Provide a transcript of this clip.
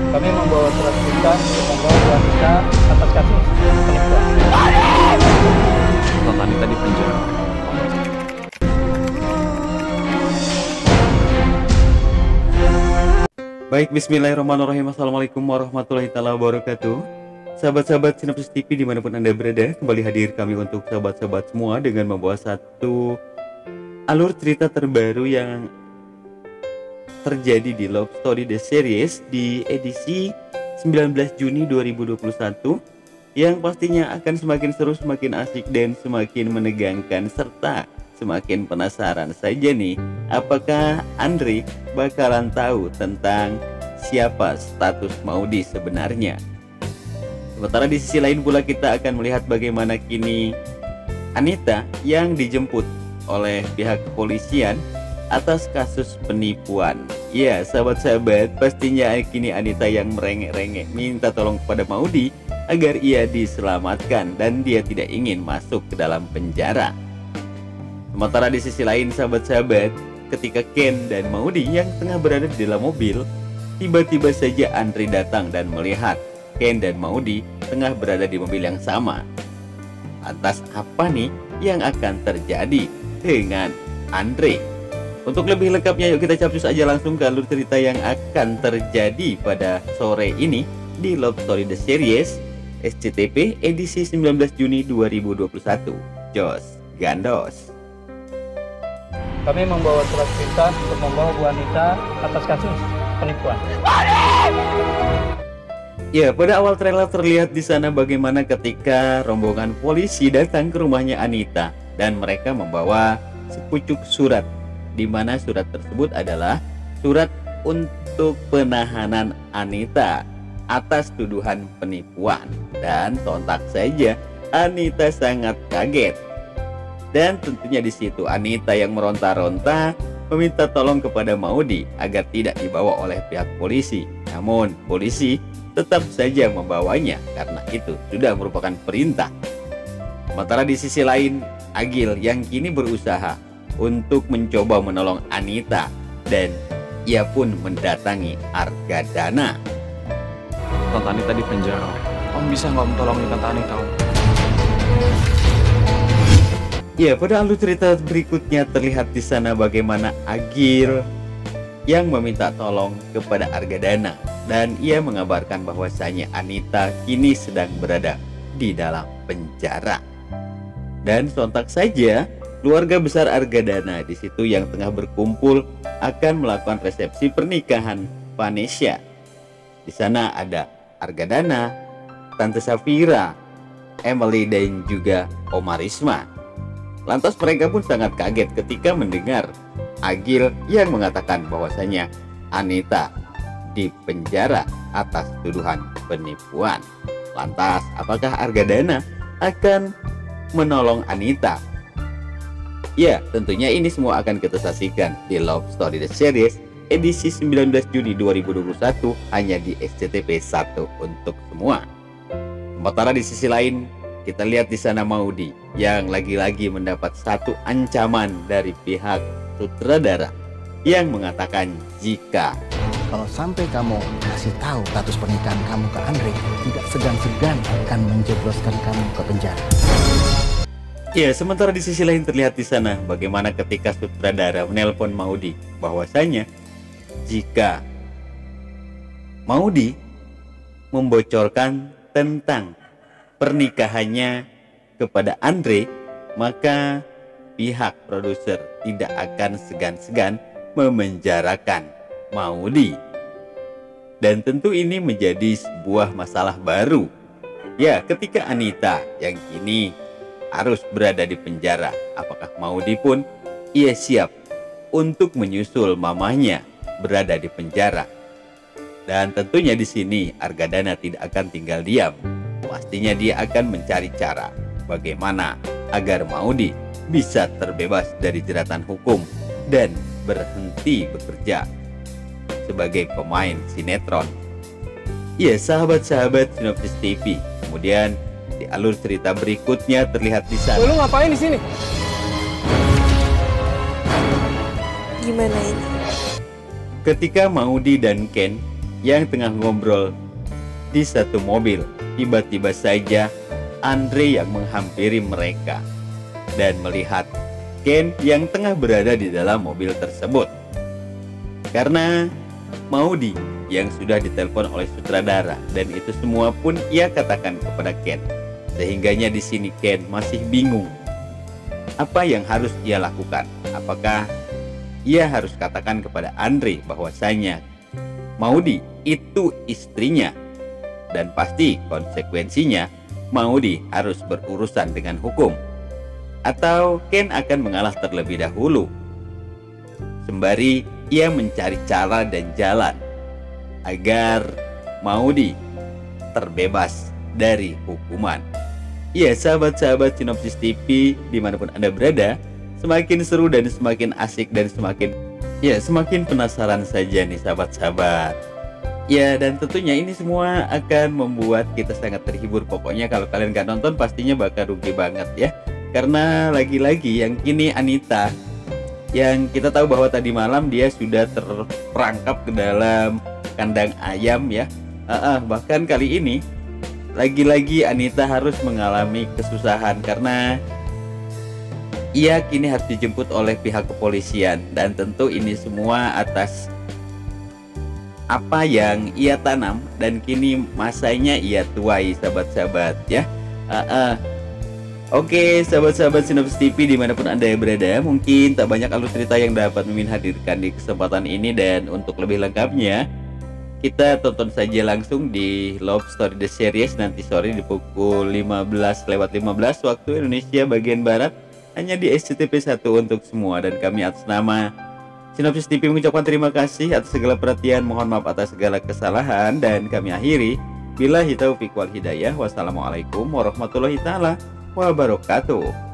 Kami membawa surat perintah untuk membawa wanita atas kasus penipuan. Tante Anita di penjara. Baik, bismillahirrahmanirrahim. Assalamualaikum warahmatullahi taala wabarakatuh. Sahabat-sahabat Sinopsis TV dimanapun Anda berada, kembali hadir kami untuk sahabat-sahabat semua dengan membawa satu alur cerita terbaru yang terjadi di Love Story The Series di edisi 19 Juni 2021 yang pastinya akan semakin seru, semakin asik, dan semakin menegangkan serta semakin penasaran saja nih, apakah Andre bakalan tahu tentang siapa status Maudy sebenarnya. Sementara di sisi lain pula kita akan melihat bagaimana kini Anita yang dijemput oleh pihak kepolisian atas kasus penipuan. Ya, sahabat-sahabat, pastinya kini Anita yang merengek-rengek minta tolong kepada Maudy agar ia diselamatkan dan dia tidak ingin masuk ke dalam penjara. Sementara di sisi lain, sahabat-sahabat, ketika Ken dan Maudy yang tengah berada di dalam mobil, tiba-tiba saja Andre datang dan melihat Ken dan Maudy tengah berada di mobil yang sama. Lantas apa nih yang akan terjadi dengan Andre? Untuk lebih lengkapnya, yuk kita capcus aja langsung ke alur cerita yang akan terjadi pada sore ini di Love Story The Series SCTV edisi 19 Juni 2021. Jos Gandos. Kami membawa surat perintah untuk membawa wanita atas kasus penipuan. Ya, pada awal trailer terlihat di sana bagaimana ketika rombongan polisi datang ke rumahnya Anita dan mereka membawa sepucuk surat, di mana surat tersebut adalah surat untuk penahanan Anita atas tuduhan penipuan. Dan sontak saja Anita sangat kaget. Dan tentunya di situ Anita yang meronta-ronta meminta tolong kepada Maudy agar tidak dibawa oleh pihak polisi. Namun polisi tetap saja membawanya karena itu sudah merupakan perintah. Sementara di sisi lain, Agil yang kini berusaha untuk mencoba menolong Anita dan ia pun mendatangi Argadana. Tante Anita di penjara. Om bisa nggak tolongin Tante Anita, Om? Ya, pada alur cerita berikutnya terlihat di sana bagaimana Agil yang meminta tolong kepada Argadana dan ia mengabarkan bahwasanya Anita kini sedang berada di dalam penjara. Dan sontak saja keluarga besar Argadana di situ yang tengah berkumpul akan melakukan resepsi pernikahan Vanessa. Di sana ada Argadana, Tante Safira, Emily dan juga Omarisma. Lantas mereka pun sangat kaget ketika mendengar Agil yang mengatakan bahwasanya Anita di penjara atas tuduhan penipuan. Lantas apakah Argadana akan menolong Anita? Ya, tentunya ini semua akan kita saksikan di Love Story The Series edisi 19 Juni 2021 hanya di SCTV 1 untuk semua. Sementara di sisi lain kita lihat di sana Maudy yang lagi-lagi mendapat satu ancaman dari pihak sutradara yang mengatakan jika kalau sampai kamu kasih tahu status pernikahan kamu ke Andre, tidak segan-segan akan menjebloskan kamu ke penjara. Ya, sementara di sisi lain terlihat di sana bagaimana ketika sutradara menelpon Maudy bahwasanya jika Maudy membocorkan tentang pernikahannya kepada Andre, maka pihak produser tidak akan segan-segan memenjarakan Maudy. Dan tentu ini menjadi sebuah masalah baru. Ya, ketika Anita yang kini harus berada di penjara, apakah Maudy pun ia siap untuk menyusul mamanya berada di penjara? Dan tentunya di sini Argadana tidak akan tinggal diam. Pastinya dia akan mencari cara bagaimana agar Maudy bisa terbebas dari jeratan hukum dan berhenti bekerja sebagai pemain sinetron. Ya, sahabat-sahabat Sinopsis TV. Kemudian di alur cerita berikutnya terlihat di sana. Lu ngapain di sini? Gimana ini? Ketika Maudy dan Ken yang tengah ngobrol di satu mobil. Tiba-tiba saja Andre yang menghampiri mereka dan melihat Ken yang tengah berada di dalam mobil tersebut. Karena Maudy yang sudah ditelepon oleh sutradara dan itu semua pun ia katakan kepada Ken. Sehingganya di sini Ken masih bingung apa yang harus ia lakukan. Apakah ia harus katakan kepada Andre bahwasanya Maudy itu istrinya dan pasti konsekuensinya Maudy harus berurusan dengan hukum, atau Ken akan mengalah terlebih dahulu sembari ia mencari cara dan jalan agar Maudy terbebas dari hukuman. Ya sahabat-sahabat Sinopsis TV dimanapun Anda berada, semakin seru dan semakin asik dan semakin penasaran saja nih sahabat-sahabat. Ya, dan tentunya ini semua akan membuat kita sangat terhibur. Pokoknya kalau kalian gak nonton pastinya bakal rugi banget ya. Karena lagi-lagi yang kini Anita, yang kita tahu bahwa tadi malam dia sudah terperangkap ke dalam kandang ayam ya. Bahkan kali ini lagi-lagi Anita harus mengalami kesusahan karena ia kini harus dijemput oleh pihak kepolisian. Dan tentu ini semua atas apa yang ia tanam dan kini masanya ia tuai sahabat-sahabat ya. Oke sahabat-sahabat Sinopsis TV dimanapun Anda berada, mungkin tak banyak alur cerita yang dapat Mimin hadirkan di kesempatan ini. Dan untuk lebih lengkapnya kita tonton saja langsung di Love Story The Series nanti sore di pukul 15:15 waktu Indonesia bagian Barat, hanya di SCTV 1 untuk semua. Dan kami atas nama Sinopsis TV mengucapkan terima kasih atas segala perhatian, mohon maaf atas segala kesalahan, dan kami akhiri billahi taufiq wal hidayah. Wassalamualaikum warahmatullahi taala wabarakatuh.